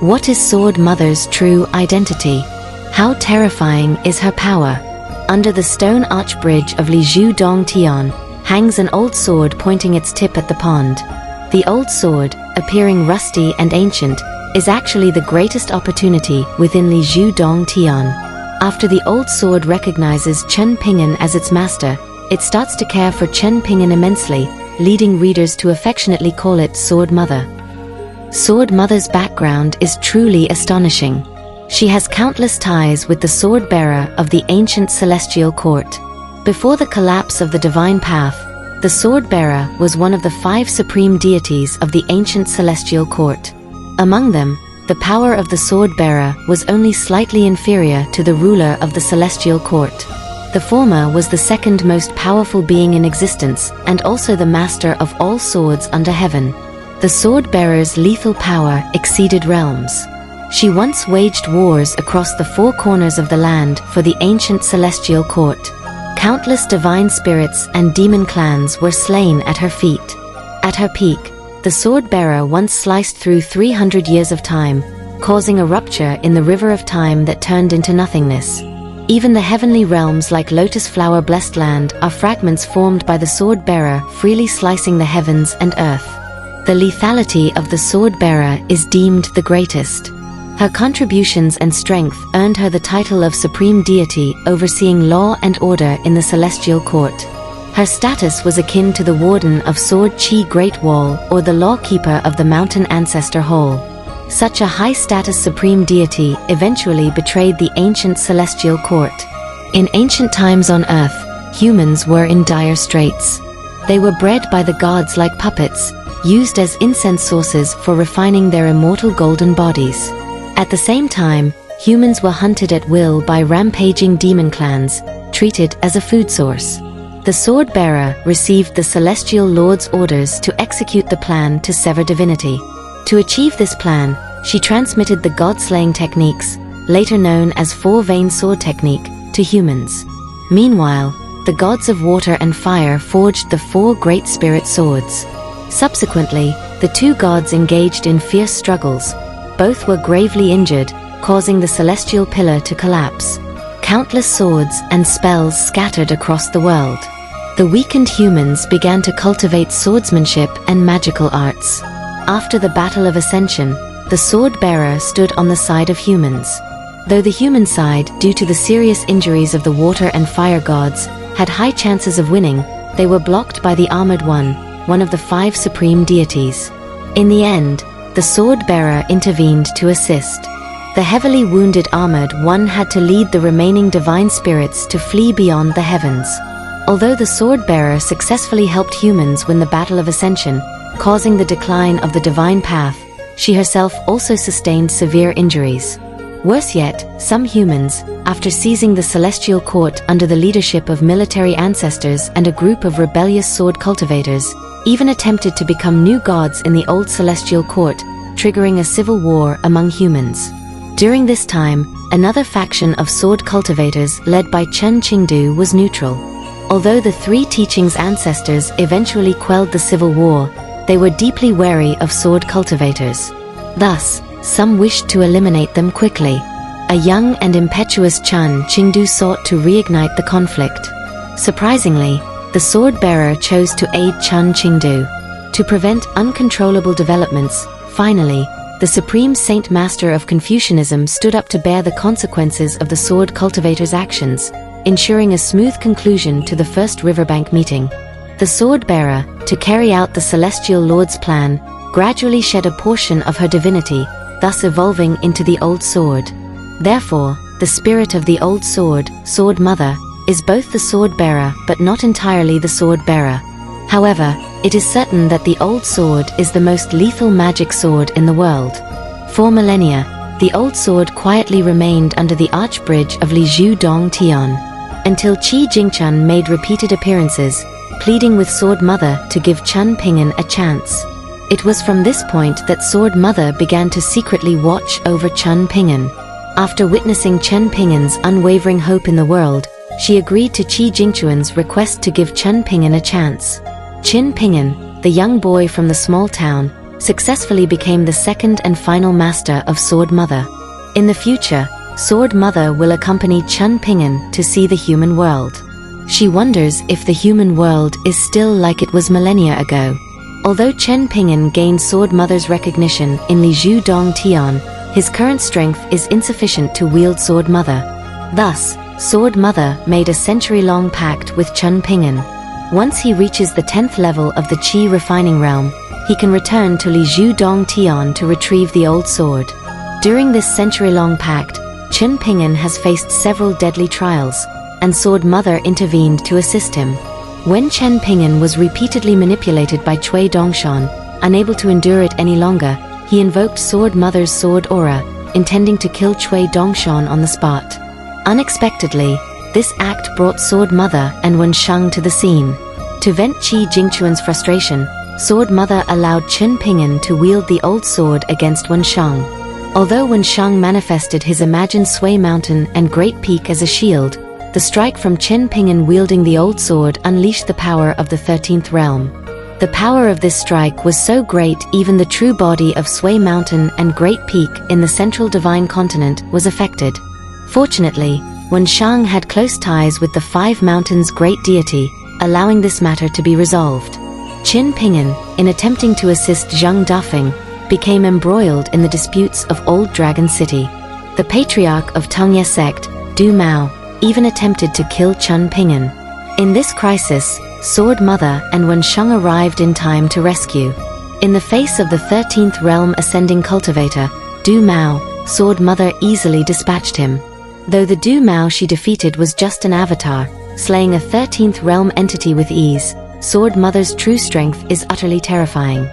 What is Sword Mother's true identity? How terrifying is her power? Under the stone arch bridge of Li Zhu Dong Tian hangs an old sword pointing its tip at the pond. The old sword, appearing rusty and ancient, is actually the greatest opportunity within Li Zhu Dong Tian. After the old sword recognizes Chen Ping'an as its master, it starts to care for Chen Ping'an immensely, leading readers to affectionately call it Sword Mother. Sword Mother's background is truly astonishing. She has countless ties with the sword bearer of the ancient celestial court. Before the collapse of the divine path, the sword bearer was one of the 5 supreme deities of the ancient celestial court. Among them, the power of the sword bearer was only slightly inferior to the ruler of the celestial court. The former was the second most powerful being in existence and also the master of all swords under heaven. The sword bearer's lethal power exceeded realms. She once waged wars across the 4 corners of the land for the ancient celestial court. Countless divine spirits and demon clans were slain at her feet. At her peak, the sword bearer once sliced through 300 years of time, causing a rupture in the river of time that turned into nothingness. Even the heavenly realms like Lotus Flower Blessed Land are fragments formed by the sword bearer freely slicing the heavens and earth. The lethality of the sword bearer is deemed the greatest. Her contributions and strength earned her the title of Supreme Deity overseeing law and order in the celestial court. Her status was akin to the warden of Sword Chi Great Wall or the lawkeeper of the Mountain Ancestor Hall. Such a high-status supreme deity eventually betrayed the ancient celestial court. In ancient times on Earth, humans were in dire straits. They were bred by the gods like puppets, used as incense sources for refining their immortal golden bodies. At the same time, humans were hunted at will by rampaging demon clans, treated as a food source. The sword bearer received the celestial lord's orders to execute the plan to sever divinity. To achieve this plan, she transmitted the god-slaying techniques, later known as 4-vein sword technique, to humans. Meanwhile, the gods of water and fire forged the 4 great spirit swords. Subsequently, the 2 gods engaged in fierce struggles. Both were gravely injured, causing the celestial pillar to collapse. Countless swords and spells scattered across the world. The weakened humans began to cultivate swordsmanship and magical arts. After the Battle of Ascension, the sword bearer stood on the side of humans. Though the human side, due to the serious injuries of the water and fire gods, had high chances of winning, they were blocked by the Armored one of the 5 supreme deities. In the end, the sword bearer intervened to assist. The heavily wounded Armored One had to lead the remaining divine spirits to flee beyond the heavens. Although the sword bearer successfully helped humans win the Battle of Ascension, causing the decline of the divine path, she herself also sustained severe injuries. Worse yet, some humans, after seizing the celestial court under the leadership of military ancestors and a group of rebellious sword cultivators, even attempted to become new gods in the old celestial court, triggering a civil war among humans. During this time, another faction of sword cultivators led by Chen Qingdu was neutral. Although the 3 teachings ancestors eventually quelled the civil war, they were deeply wary of sword cultivators. Thus, some wished to eliminate them quickly. A young and impetuous Chen Qingdu sought to reignite the conflict. Surprisingly, the sword bearer chose to aid Chen Qingdu. To prevent uncontrollable developments, finally, the Supreme Saint Master of Confucianism stood up to bear the consequences of the sword cultivator's actions, ensuring a smooth conclusion to the first riverbank meeting. The sword bearer, to carry out the celestial lord's plan, gradually shed a portion of her divinity, thus evolving into the old sword. Therefore, the spirit of the old sword, Sword Mother, is both the sword bearer but not entirely the sword bearer. However, it is certain that the old sword is the most lethal magic sword in the world. For millennia, the old sword quietly remained under the arch bridge of Li Zhu Dong Tian, until Qi Jingchen made repeated appearances, pleading with Sword Mother to give Chen Ping'an a chance. It was from this point that Sword Mother began to secretly watch over Chen Ping'an. After witnessing Chen Ping'an's unwavering hope in the world, she agreed to Qi Jingchuan's request to give Chen Ping'an a chance. Chen Ping'an, the young boy from the small town, successfully became the second and final master of Sword Mother. In the future, Sword Mother will accompany Chen Ping'an to see the human world. She wonders if the human world is still like it was millennia ago. Although Chen Ping'an gained Sword Mother's recognition in Li Zhu Dong Tian, his current strength is insufficient to wield Sword Mother. Thus, Sword Mother made a century-long pact with Chen Ping'an. Once he reaches the 10th level of the Qi refining realm, he can return to Li Zhu Dong Tian to retrieve the old sword. During this century-long pact, Chen Ping'an has faced several deadly trials, and Sword Mother intervened to assist him. When Chen Ping'an was repeatedly manipulated by Cui Dongshan, unable to endure it any longer, he invoked Sword Mother's sword aura, intending to kill Cui Dongshan on the spot. Unexpectedly, this act brought Sword Mother and Wensheng to the scene. To vent Qi Jingquan's frustration, Sword Mother allowed Chen Ping'an to wield the old sword against Wensheng. Although Wensheng manifested his imagined Sui Mountain and Great Peak as a shield, the strike from Chen Ping'an wielding the old sword unleashed the power of the 13th realm. The power of this strike was so great even the true body of Sui Mountain and Great Peak in the central divine continent was affected. Fortunately, Wensheng had close ties with the Five Mountains' great deity, allowing this matter to be resolved. Chen Ping'an, in attempting to assist Zheng Dafeng, became embroiled in the disputes of Old Dragon City. The patriarch of Tongye sect, Du Mao, even attempted to kill Chen Ping'an. In this crisis, Sword Mother and Wensheng arrived in time to rescue. In the face of the 13th realm ascending cultivator, Du Mao, Sword Mother easily dispatched him. Though the Du Mao she defeated was just an avatar, slaying a 13th realm entity with ease, Sword Mother's true strength is utterly terrifying.